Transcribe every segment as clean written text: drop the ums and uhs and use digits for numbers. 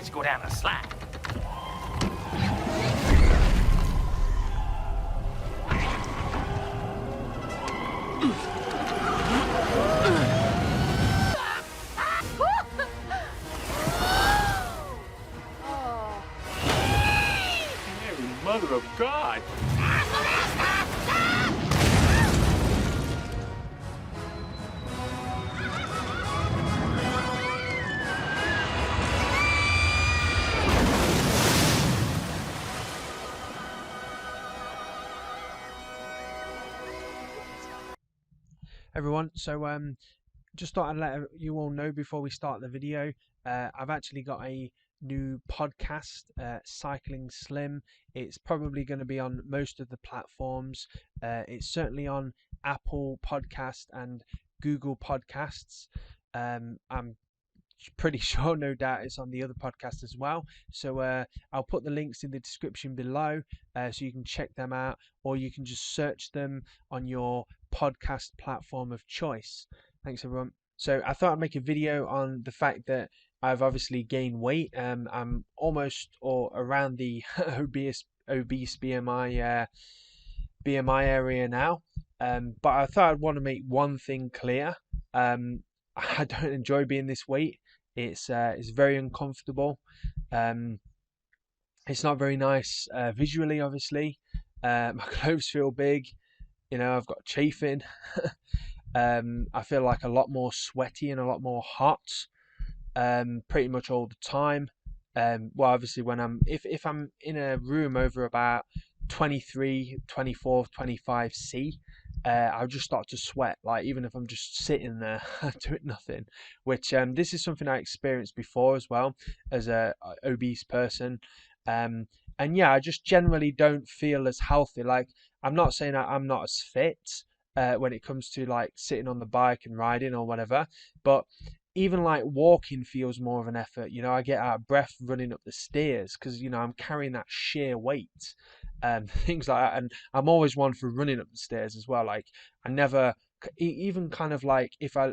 bitch go down the slide. Mary, Mother of God. Everyone, so just thought I'd let you all know before we start the video, I've actually got a new podcast, Cycling Slim. It's probably going to be on most of the platforms. It's certainly on Apple Podcast and Google Podcasts. I'm pretty sure, no doubt, it's on the other podcast as well. So I'll put the links in the description below, so you can check them out, or you can just search them on your podcast platform of choice. Thanks, everyone. So I thought I'd make a video on the fact that I've obviously gained weight. I'm almost or around the obese BMI area now. But I thought I'd want to make one thing clear. I don't enjoy being this weight. It's very uncomfortable. It's not very nice visually, obviously. My clothes feel big. You know, I've got chafing. I feel like a lot more sweaty and a lot more hot. Pretty much all the time. Well, obviously when if I'm in a room over about 23, 24, 25 C, I'll just start to sweat, like even if I'm just sitting there doing nothing, which this is something I experienced before as well as a obese person. And yeah, I just generally don't feel as healthy. Like, I'm not saying I'm not as fit when it comes to like sitting on the bike and riding or whatever, but even like walking feels more of an effort. You know, I get out of breath running up the stairs because, you know, I'm carrying that sheer weight. Things like that, and I'm always one for running up the stairs as well. Like, I never, even kind of like if I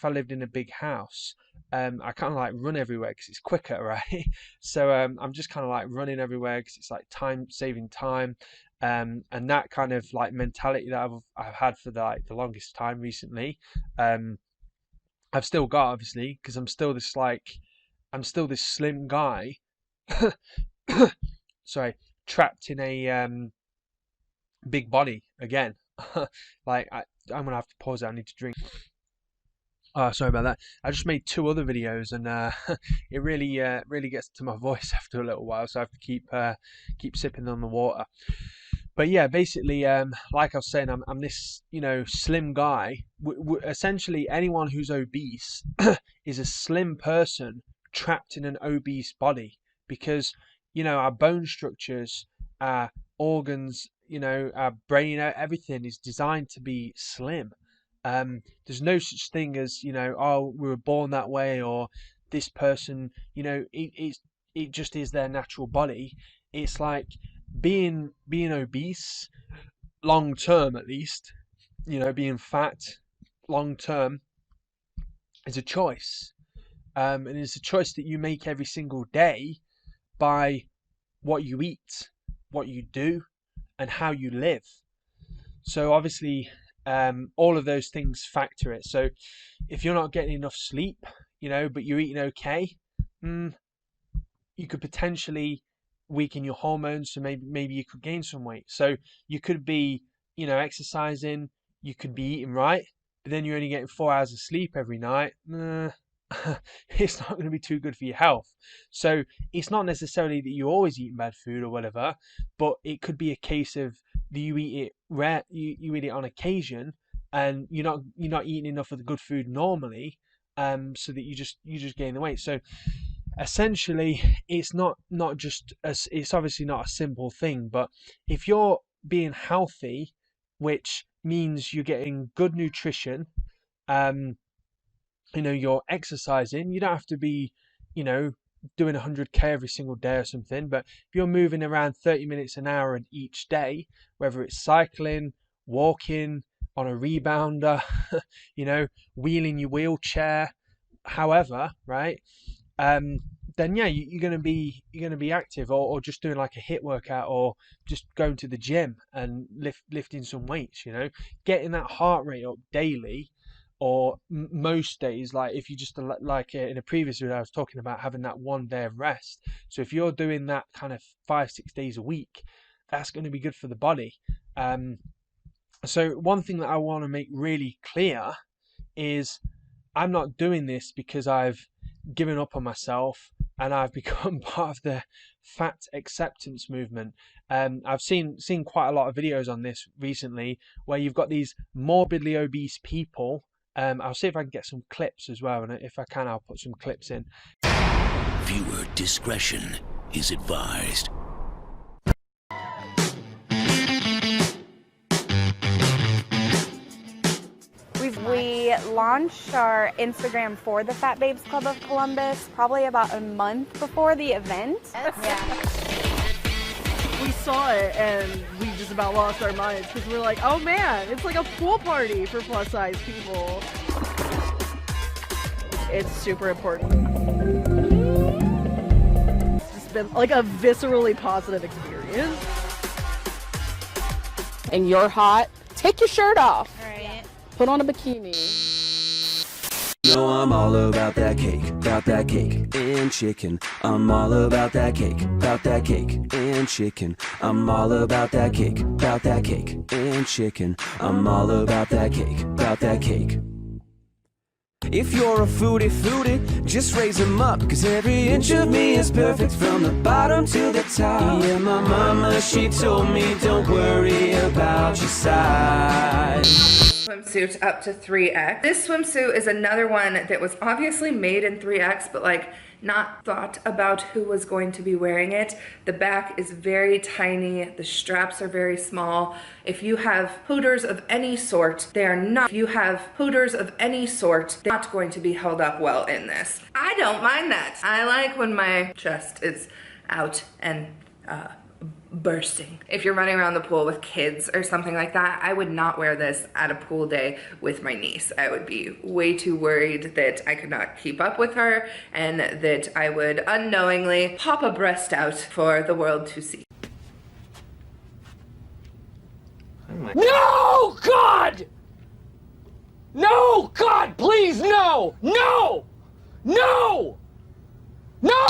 lived in a big house, I kind of like run everywhere because it's quicker, right? So I'm just kind of like running everywhere because it's like saving time, and that kind of like mentality that I've had for the longest time recently. I've still got, obviously, because I'm still this slim guy. Sorry. Trapped in a big body again. Like, I'm gonna have to pause it. I need to drink. Oh, sorry about that. I just made 2 other videos, and it really gets to my voice after a little while, so I have to keep sipping on the water. But yeah, basically, like I was saying, I'm this, you know, slim guy. Essentially, anyone who's obese is a slim person trapped in an obese body, because, you know, our bone structures, our organs, you know, our brain, everything is designed to be slim. There's no such thing as, you know, oh, we were born that way, or this person, you know, it just is their natural body. It's like being obese long term, at least, you know, being fat long term is a choice. And it's a choice that you make every single day by what you eat, what you do, and how you live. So obviously, all of those things factor it. So if you're not getting enough sleep, you know, but you're eating okay, you could potentially weaken your hormones. So maybe you could gain some weight. So you could be, you know, exercising, you could be eating right, but then you're only getting 4 hours of sleep every night. It's not going to be too good for your health. So it's not necessarily that you're always eating bad food or whatever, but it could be a case of that you eat it you eat it on occasion, and you're not eating enough of the good food normally, so that you just gain the weight. So essentially, it's not just it's obviously not a simple thing, but if you're being healthy, which means you're getting good nutrition, you know, you're exercising, you don't have to be, you know, doing 100k every single day or something, but if you're moving around 30 minutes an hour each day, whether it's cycling, walking, on a rebounder, you know, wheeling your wheelchair, however, right, then yeah, you're gonna be active, or just doing like a HIIT workout, or just going to the gym and lifting some weights. Getting that heart rate up daily, or most days. Like if you just like in a previous video, I was talking about having that 1 day of rest. So if you're doing that kind of 5-6 days a week, that's going to be good for the body. So one thing that I want to make really clear is I'm not doing this because I've given up on myself and I've become part of the fat acceptance movement. I've seen quite a lot of videos on this recently where you've got these morbidly obese people. I'll see if I can get some clips as well, and if I can, I'll put some clips in. Viewer discretion is advised. We launched our Instagram for the Fat Babes Club of Columbus probably about a month before the event. Yeah. We saw it and we just about lost our minds because we're like, oh man, it's like a pool party for plus size people. It's super important. It's just been like a viscerally positive experience. And you're hot, take your shirt off. Right. Put on a bikini. No, I'm all about that cake and chicken. I'm all about that cake and chicken. I'm all about that cake and chicken. I'm all about that cake. If you're a foodie, just raise 'em up, 'cause every inch of me is perfect from the bottom to the top. Yeah, my mama, she told me don't worry about your size. Swimsuit up to 3X. This swimsuit is another one that was obviously made in 3X, but like not thought about who was going to be wearing it. The back is very tiny, the straps are very small. If you have hooters of any sort, they're not going to be held up well in this. I don't mind that. I like when my chest is out and bursting. If you're running around the pool with kids or something like that, I would not wear this at a pool day with my niece. I would be way too worried that I could not keep up with her and that I would unknowingly pop a breast out for the world to see. No, God! No, God, please, no! No! No! No!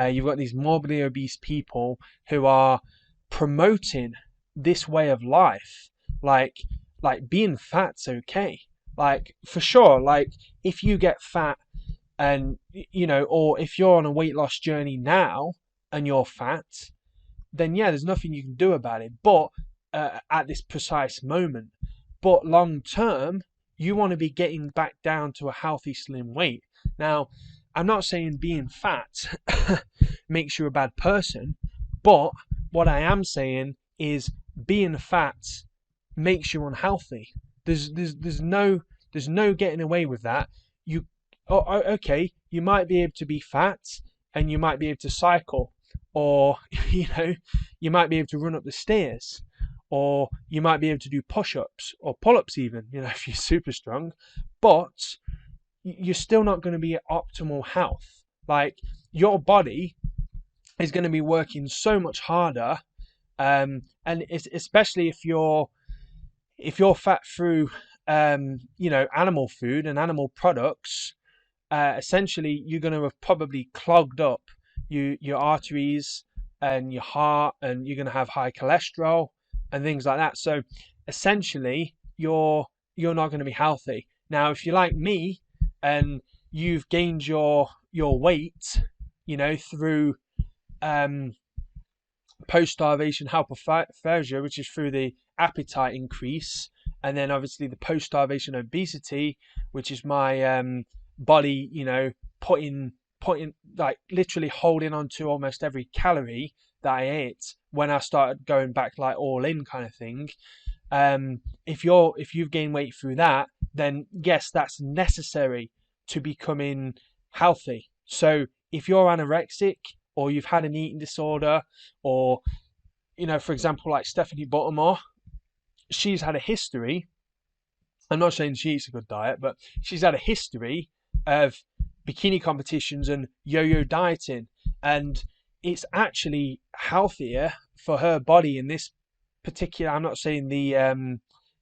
You've got these morbidly obese people who are promoting this way of life. Like being fat's okay. Like, for sure, like, if you get fat and, or if you're on a weight loss journey now and you're fat, then yeah, there's nothing you can do about it. But at this precise moment. But long term, you want to be getting back down to a healthy, slim weight. Now, I'm not saying being fat makes you a bad person, but what I am saying is being fat makes you unhealthy. There's no getting away with that. Okay, you might be able to be fat and you might be able to cycle, or you might be able to run up the stairs, or you might be able to do push-ups or pull-ups even, if you're super strong, but you're still not going to be at optimal health. Like, your body is going to be working so much harder, and especially if you're fat through animal food and animal products, essentially you're going to have probably clogged up your arteries and your heart, and you're going to have high cholesterol and things like that. So essentially you're not going to be healthy. Now, if you're like me and you've gained your weight, through post-starvation hyperphagia, which is through the appetite increase, and then obviously the post-starvation obesity, which is my body, putting like literally holding on to almost every calorie that I ate when I started going back like all in kind of thing. If you've gained weight through that, then yes, that's necessary to becoming healthy. So if you're anorexic, or you've had an eating disorder, or for example, like Stephanie Buttermore, she's had a history. I'm not saying she eats a good diet, but she's had a history of bikini competitions and yo-yo dieting, and it's actually healthier for her body in this particular. I'm not saying the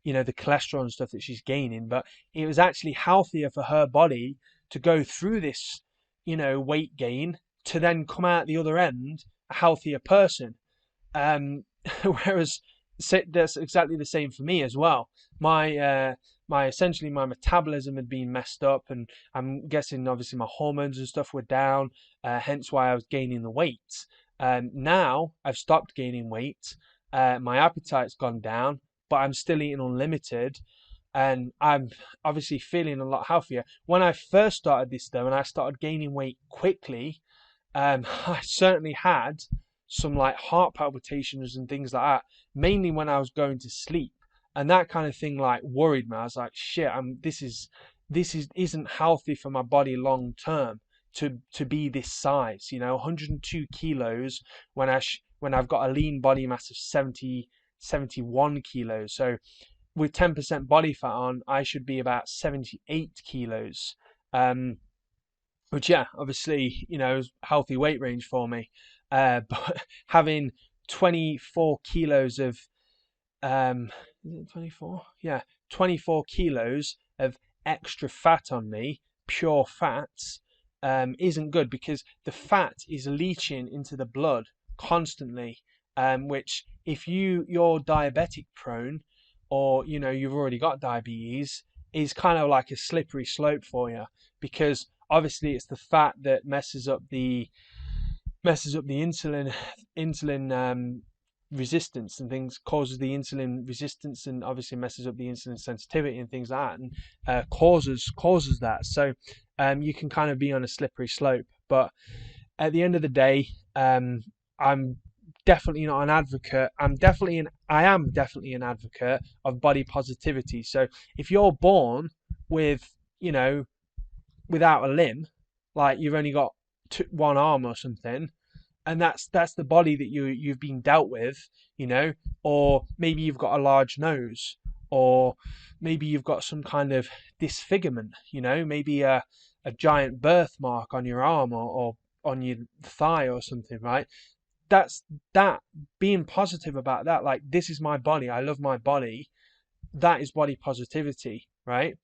the cholesterol and stuff that she's gaining, but it was actually healthier for her body to go through this, weight gain, to then come out the other end a healthier person. Whereas that's exactly the same for me as well. My essentially my metabolism had been messed up, and I'm guessing obviously my hormones and stuff were down, hence why I was gaining the weight. Now I've stopped gaining weight. My appetite's gone down, but I'm still eating unlimited, and I'm obviously feeling a lot healthier. When I first started this though, and I started gaining weight quickly, I certainly had some like heart palpitations and things like that, mainly when I was going to sleep, and that kind of thing like worried me. I was like, shit, this isn't healthy for my body long term to be this size, 102 kilos when I've got a lean body mass of 71 kilos. So with 10% body fat on, I should be about 78 kilos. Which, yeah, obviously, is healthy weight range for me. But having 24 kilos of, is it 24? Yeah, 24 kilos of extra fat on me, pure fats, isn't good, because the fat is leaching into the blood constantly, which if you're diabetic prone, or you've already got diabetes, is kind of like a slippery slope for you, because obviously it's the fat that messes up the insulin resistance and things, causes the insulin resistance, and obviously messes up the insulin sensitivity and things like that, and causes that. So you can kind of be on a slippery slope. But at the end of the day, I'm definitely not an advocate. I am definitely an advocate of body positivity. So if you're born with, without a limb, like you've only got one arm or something, and that's the body that you've been dealt with, or maybe you've got a large nose, or maybe you've got some kind of disfigurement, maybe a giant birthmark on your arm, or on your thigh or something, right? That being positive about that, like, this is my body, I love my body, that is body positivity, right?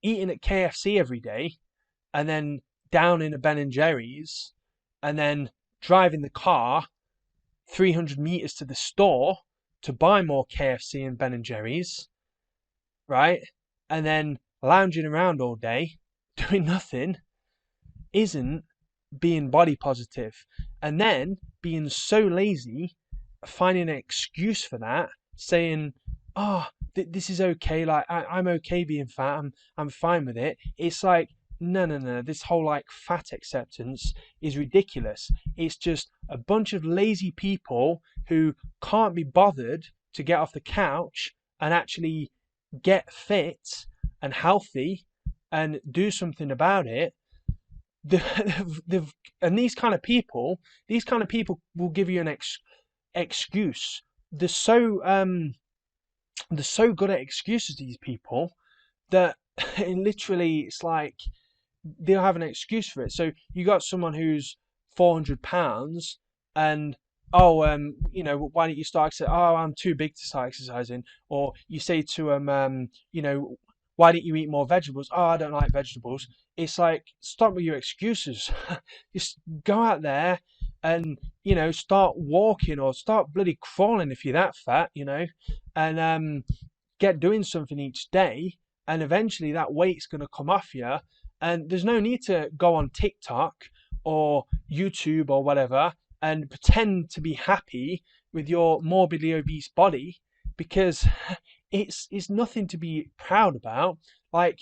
Eating at KFC every day, and then down in a Ben and Jerry's, and then driving the car 300 meters to the store to buy more KFC and Ben and Jerry's, right? And then lounging around all day doing nothing, isn't being body positive. And then being so lazy, finding an excuse for that, saying, this is okay, like I'm okay being fat, I'm fine with it. It's like, no, this whole like fat acceptance is ridiculous. It's just a bunch of lazy people who can't be bothered to get off the couch and actually get fit and healthy and do something about it. And these kind of people will give you an excuse. They're so good at excuses, these people, that literally it's like they'll have an excuse for it. So you got someone who's 400 pounds, and why don't you start exercising? I'm too big to start exercising. Or you say to them, why don't you eat more vegetables? I don't like vegetables. It's like, stop with your excuses. Just go out there and, start walking, or start bloody crawling if you're that fat, and get doing something each day, and eventually that weight's going to come off you. And there's no need to go on TikTok or YouTube or whatever and pretend to be happy with your morbidly obese body, because it's nothing to be proud about. Like,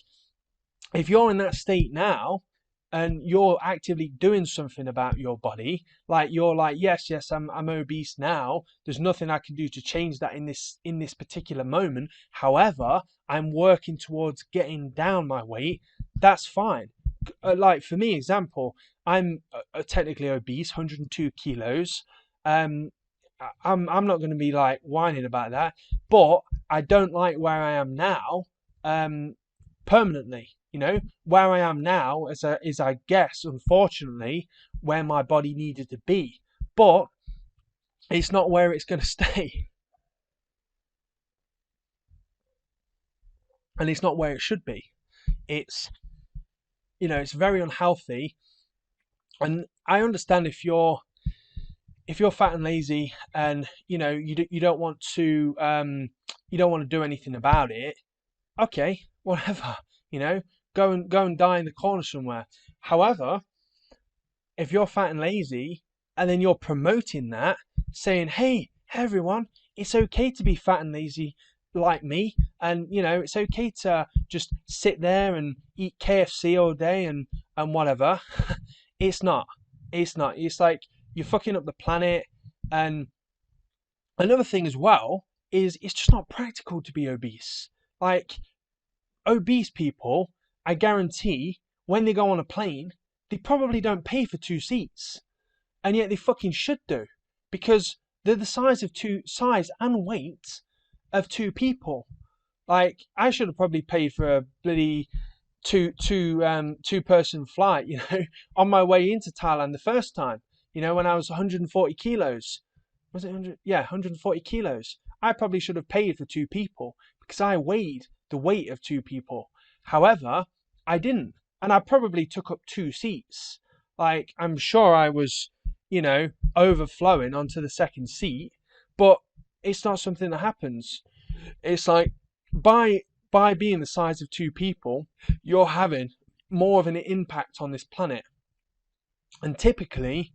if you're in that state now and you're actively doing something about your body, like you're like, yes, I'm obese now, there's nothing I can do to change that in this particular moment, however, I'm working towards getting down my weight, that's fine. Like, for me, example, I'm technically obese, 102 kilos. I'm not going to be like whining about that, but I don't like where I am now permanently. You know, where I am now is I guess, unfortunately, where my body needed to be. But it's not where it's going to stay. And it's not where it should be. It's, you know, it's very unhealthy. And I understand if you're fat and lazy and, you know, you don't want to do anything about it, okay, whatever, you know, go and die in the corner somewhere. However, if you're fat and lazy and then you're promoting that, saying, hey everyone, it's okay to be fat and lazy like me, and you know, it's okay to just sit there and eat KFC all day and whatever. It's not. It's like you're fucking up the planet. And another thing as well is it's just not practical to be obese. Like, obese people, I guarantee, when they go on a plane, they probably don't pay for 2 seats. And yet they fucking should do. Because they're the size and weight of 2 people. Like, I should have probably paid for a bloody two person flight, you know, on my way into Thailand the first time, you know, when I was 140 kilos. Was it 100? Yeah, 140 kilos. I probably should have paid for 2 people because I weighed the weight of 2 people. However, I didn't. And I probably took up 2 seats. Like, I'm sure I was, you know, overflowing onto the second seat, but it's not something that happens. It's like, by being the size of 2 people, you're having more of an impact on this planet. And typically,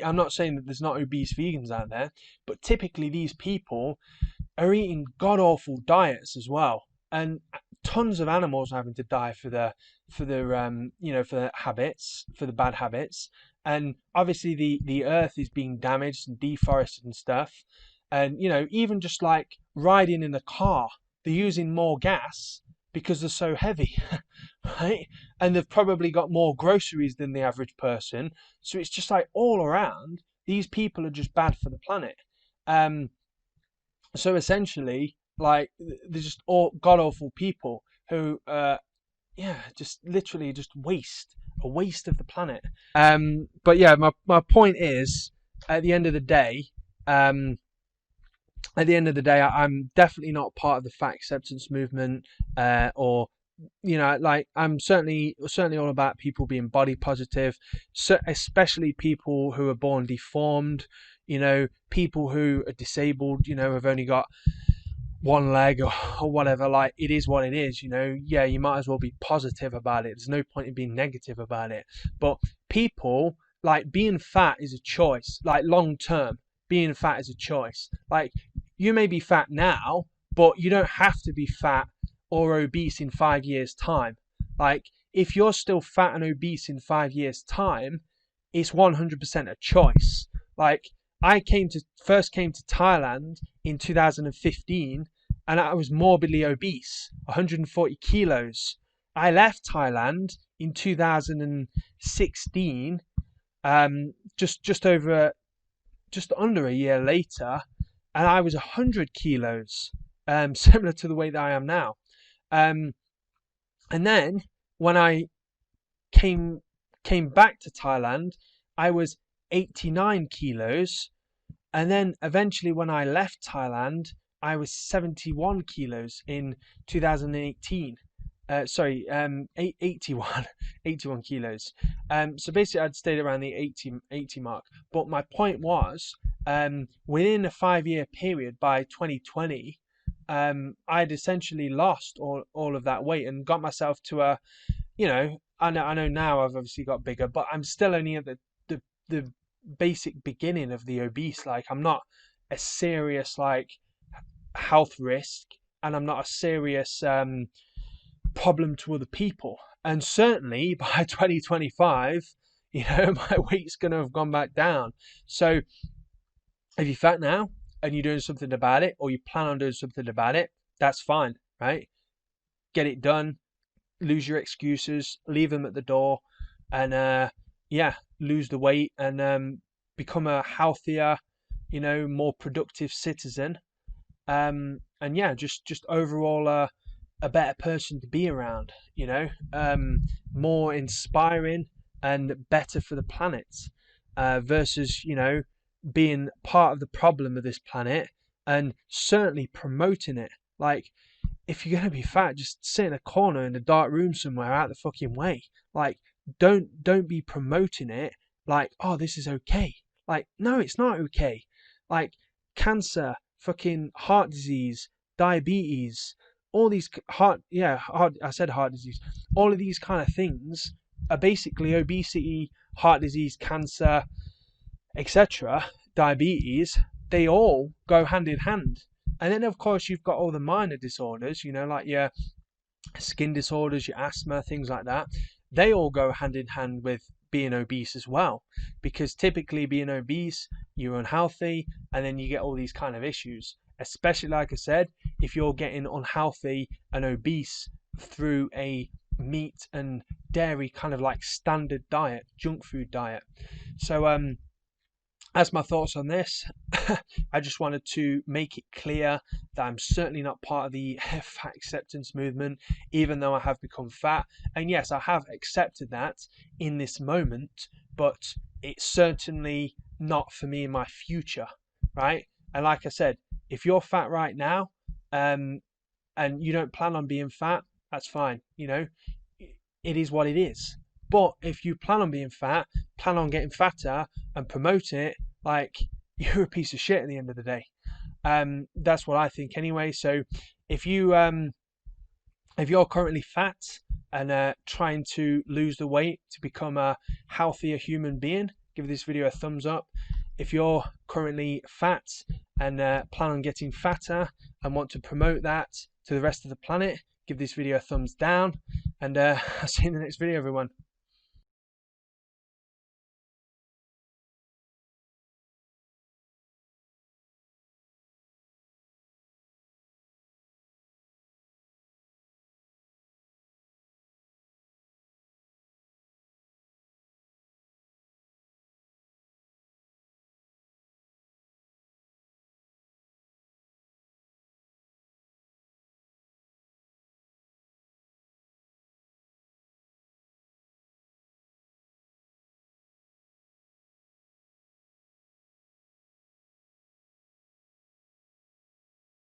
I'm not saying that there's not obese vegans out there, but typically these people are eating god-awful diets as well. And tons of animals are having to die for their habits, for the bad habits. And obviously the earth is being damaged and deforested and stuff. And, you know, even just like riding in a car, they're using more gas because they're so heavy, right? And they've probably got more groceries than the average person. So it's just like all around, these people are just bad for the planet. So essentially, like, they're just all god-awful people who, just literally just a waste of the planet. But yeah, my point is, at the end of the day, I'm definitely not part of the fat acceptance movement, or, you know, like, I'm certainly all about people being body positive, so especially people who are born deformed, you know, people who are disabled, you know, have only got one leg or whatever. Like, it is what it is, you know. Yeah, you might as well be positive about it. There's no point in being negative about it. But people, like, being fat is a choice. Like, long term, being fat is a choice. Like, you may be fat now, but you don't have to be fat or obese in 5 years' time. Like, if you're still fat and obese in 5 years' time, it's 100% a choice. Like, I first came to Thailand in 2015, and I was morbidly obese, 140 kilos. I left Thailand in 2016, just under a year later, and I was 100 kilos, similar to the weight that I am now. And then when I came back to Thailand, I was 89 kilos. And then eventually when I left Thailand, I was 71 kilos in 2018. 81 kilos. So basically I'd stayed around the 80 mark. But my point was, within a 5-year period, by 2020, I'd essentially lost all of that weight and got myself to a, you know, I know now I've obviously got bigger, but I'm still only at the basic beginning of the obese. Like, I'm not a serious, like, health risk, and I'm not a serious problem to other people. And certainly by 2025, you know, my weight's going to have gone back down. So if you're fat now and you're doing something about it, or you plan on doing something about it, that's fine, right? Get it done. Lose your excuses, leave them at the door, and lose the weight, and become a healthier, you know, more productive citizen. And yeah, just overall a better person to be around, you know, more inspiring and better for the planet, versus, you know, being part of the problem of this planet and certainly promoting it. Like, if you're gonna be fat, just sit in a corner in a dark room somewhere out the fucking way. Like, don't be promoting it like, oh, this is okay. Like, no, it's not okay. Like, cancer, fucking heart disease, diabetes, all these I said heart disease. All of these kind of things are basically obesity, heart disease, cancer, etc., diabetes. They all go hand in hand. And then, of course, you've got all the minor disorders, you know, like your skin disorders, your asthma, things like that. They all go hand in hand with being obese as well, because typically being obese, you're unhealthy, and then you get all these kind of issues. Especially, like I said, if you're getting unhealthy and obese through a meat and dairy kind of like standard diet, junk food diet. So that's my thoughts on this. I just wanted to make it clear that I'm certainly not part of the fat acceptance movement, even though I have become fat. And yes, I have accepted that in this moment, but it's certainly not for me in my future, right? And like I said, if you're fat right now, and you don't plan on being fat, that's fine. You know, it is what it is. But if you plan on being fat, plan on getting fatter and promote it, like, you're a piece of shit at the end of the day. That's what I think anyway. So if you're currently fat and trying to lose the weight to become a healthier human being, give this video a thumbs up. If you're currently fat and plan on getting fatter and want to promote that to the rest of the planet, give this video a thumbs down. And I'll see you in the next video, everyone.